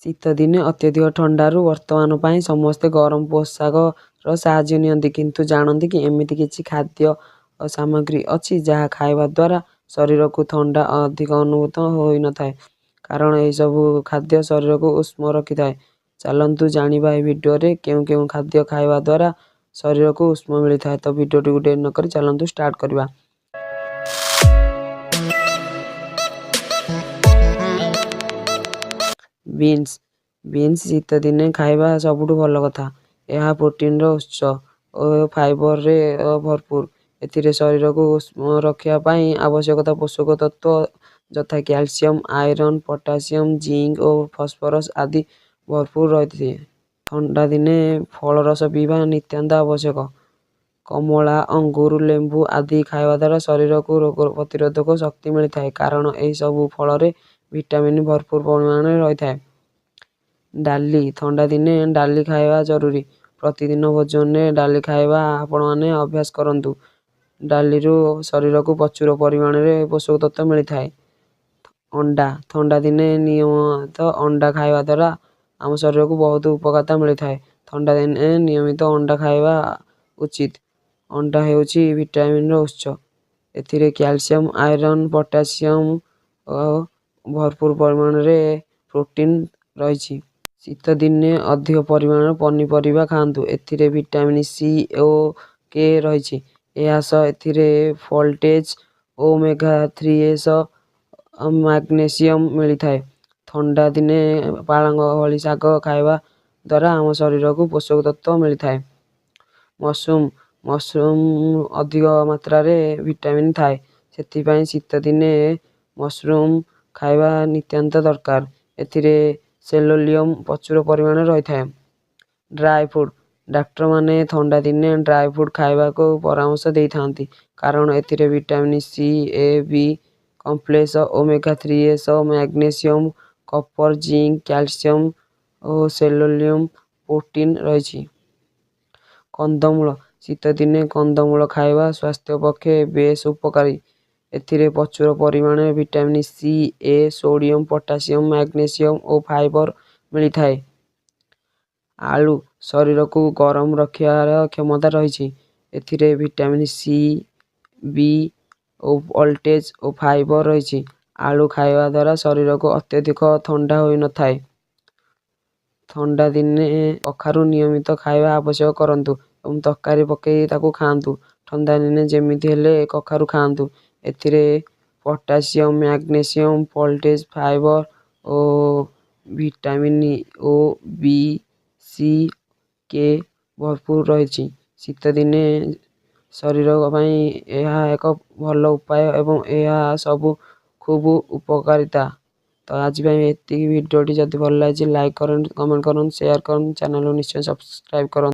ଶୀତ ଦିନେ ଅତ୍ୟଧିକ ଥଣ୍ଡାରୁ ବର୍ତ୍ତମାନ ପାଇଁ ସମସ୍ତେ ଗରମ ପୋଷାକର ସାହାଯ୍ୟ ନିଅନ୍ତି, କିନ୍ତୁ ଜାଣନ୍ତି କି ଏମିତି କିଛି ଖାଦ୍ୟ ସାମଗ୍ରୀ ଅଛି ଯାହା ଖାଇବା ଦ୍ୱାରା ଶରୀରକୁ ଥଣ୍ଡା ଅଧିକ ଅନୁଭୂତ ହୋଇନଥାଏ, କାରଣ ଏହିସବୁ ଖାଦ୍ୟ ଶରୀରକୁ ଉଷ୍ମ ରଖିଥାଏ। ଚାଲନ୍ତୁ ଜାଣିବା ଏହି ଭିଡ଼ିଓରେ କେଉଁ କେଉଁ ଖାଦ୍ୟ ଖାଇବା ଦ୍ୱାରା ଶରୀରକୁ ଉଷ୍ମ ମିଳିଥାଏ। ତ ଭିଡ଼ିଓଟିକୁ ଡେରି ନକରି ଚାଲନ୍ତୁ ଷ୍ଟାର୍ଟ କରିବା। ବିନ୍ସ ଶୀତ ଦିନେ ଖାଇବା ସବୁଠୁ ଭଲ କଥା। ଏହା ପ୍ରୋଟିନର ଉତ୍ସ ଓ ଫାଇବରରେ ଭରପୁର। ଏଥିରେ ଶରୀରକୁ ଉଷ୍ମ ରଖିବା ପାଇଁ ଆବଶ୍ୟକ ପୋଷକ ତତ୍ତ୍ୱ ଯଥା କ୍ୟାଲସିୟମ, ଆଇରନ୍, ପଟାସିୟମ, ଜିଙ୍କ ଓ ଫସ୍ଫରସ୍ ଆଦି ଭରପୁର ରହିଥାଏ। ଥଣ୍ଡା ଦିନେ ଫଳରସ ପିଇବା ନିତାନ୍ତ ଆବଶ୍ୟକ। କମଳା, ଅଙ୍ଗୁର, ଲେମ୍ବୁ ଆଦି ଖାଇବା ଦ୍ୱାରା ଶରୀରକୁ ରୋଗ ପ୍ରତିରୋଧକ ଶକ୍ତି ମିଳିଥାଏ, କାରଣ ଏହି ସବୁ ଫଳରେ ଭିଟାମିନ୍ ଭରପୁର ପରିମାଣରେ ରହିଥାଏ। ଡାଲି ଥଣ୍ଡା ଦିନେ ଡାଲି ଖାଇବା ଜରୁରୀ। ପ୍ରତିଦିନ ଭୋଜନରେ ଡାଲି ଖାଇବା ଆପଣମାନେ ଅଭ୍ୟାସ କରନ୍ତୁ। ଡାଲିରୁ ଶରୀରକୁ ପ୍ରଚୁର ପରିମାଣରେ ପୋଷକ ତତ୍ତ୍ୱ ମିଳିଥାଏ। ଅଣ୍ଡା ଥଣ୍ଡା ଦିନେ ନିୟମିତ ଅଣ୍ଡା ଖାଇବା ଦ୍ୱାରା ଆମ ଶରୀରକୁ ବହୁତ ଉପକାରିତା ମିଳିଥାଏ। ଥଣ୍ଡା ଦିନେ ନିୟମିତ ଅଣ୍ଡା ଖାଇବା ଉଚିତ। ଅଣ୍ଡା ହେଉଛି ଭିଟାମିନର ଉତ୍ସ। ଏଥିରେ କ୍ୟାଲସିୟମ, ଆଇରନ୍, ପଟାସିୟମ ଓ ଭରପୁର ପରିମାଣରେ ପ୍ରୋଟିନ ରହିଛି। ଶୀତ ଦିନେ ଅଧିକ ପରିମାଣର ପନିପରିବା ଖାଆନ୍ତୁ। ଏଥିରେ ଭିଟାମିନ୍ ସି ଓ କେ ରହିଛି। ଏହା ସହ ଏଥିରେ ଫୋଲେଟ୍, ଓମେଗା-3 ମାଗ୍ନେସିୟମ୍ ମିଳିଥାଏ। ଥଣ୍ଡା ଦିନେ ପାଳଙ୍ଗ ଭଳି ଶାଗ ଖାଇବା ଦ୍ୱାରା ଆମ ଶରୀରକୁ ପୋଷକ ତତ୍ତ୍ୱ ମିଳିଥାଏ। ମସରୁମ୍ ଅଧିକ ମାତ୍ରାରେ ଭିଟାମିନ୍ ଥାଏ, ସେଥିପାଇଁ ଶୀତ ଦିନେ ମସରୁମ୍ ଖାଇବା ନିତାନ୍ତ ଦରକାର। ଏଥିରେ ସେଲୁଲୋଜ ପ୍ରଚୁର ପରିମାଣରେ ରହିଥାଏ। ଡ୍ରାଏ ଫ୍ରୁଟ୍ ଡାକ୍ତରମାନେ ଥଣ୍ଡା ଦିନେ ଡ୍ରାଏ ଫ୍ରୁଟ୍ ଖାଇବାକୁ ପରାମର୍ଶ ଦେଇଥାନ୍ତି, କାରଣ ଏଥିରେ ଭିଟାମିନ୍ ସି, ଏ, ବି କମ୍ପ୍ଲେକ୍ସ, ଓମେଗା-3 ମାଗ୍ନେସିୟମ୍, କପର, ଜିଙ୍କ, କ୍ୟାଲସିୟମ ଓ ସେଲୁଲୋଜ ପ୍ରୋଟିନ ରହିଛି। କନ୍ଦମୂଳ ଶୀତ ଦିନେ କନ୍ଦମୂଳ ଖାଇବା ସ୍ୱାସ୍ଥ୍ୟ ପକ୍ଷେ ବେଶ୍ ଉପକାରୀ। ଏଥିରେ ପ୍ରଚୁର ପରିମାଣରେ ଭିଟାମିନ୍ ସି, ଏ, ସୋଡ଼ିୟମ, ପଟାସିୟମ, ମାଗ୍ନେସିୟମ ଓ ଫାଇବର ମିଳିଥାଏ। ଆଳୁ ଶରୀରକୁ ଗରମ ରଖିବାର କ୍ଷମତା ରହିଛି। ଏଥିରେ ଭିଟାମିନ୍ ସି, ବି ଭୋଲ୍ଟେଜ୍ ଓ ଫାଇବର ରହିଛି। ଆଳୁ ଖାଇବା ଦ୍ୱାରା ଶରୀରକୁ ଅତ୍ୟଧିକ ଥଣ୍ଡା ହୋଇନଥାଏ। ଥଣ୍ଡା ଦିନେ କଖାରୁ ନିୟମିତ ଖାଇବା ଆବଶ୍ୟକ କରନ୍ତୁ ଏବଂ ତରକାରୀ ପକାଇ ତାକୁ ଖାଆନ୍ତୁ। ଥଣ୍ଡା ଦିନେ ଯେମିତି ହେଲେ କଖାରୁ ଖାଆନ୍ତୁ। ଏଥିରେ ପଟାସିୟମ, ମ୍ୟାଗ୍ନେସିୟମ, ଫୋଲେଟ୍, ଫାଇବର ଓ ଭିଟାମିନ୍ ଓ, ବି, ସି, କେ ଭରପୁର ରହିଛି। ଶୀତ ଦିନେ ଶରୀର ପାଇଁ ଏହା ଏକ ଭଲ ଉପାୟ ଏବଂ ଏହା ସବୁ ଖୁବ୍ ଉପକାରିତା। ତ ଆଜି ପାଇଁ ଏତିକି। ଭିଡ଼ିଓଟି ଯଦି ଭଲ ଲାଗିଛି ଲାଇକ୍ କରନ୍ତୁ, କମେଣ୍ଟ କରନ୍ତୁ, ସେୟାର କରନ୍ତୁ, ଚ୍ୟାନେଲକୁ ନିଶ୍ଚୟ ସବସ୍କ୍ରାଇବ୍ କରନ୍ତୁ।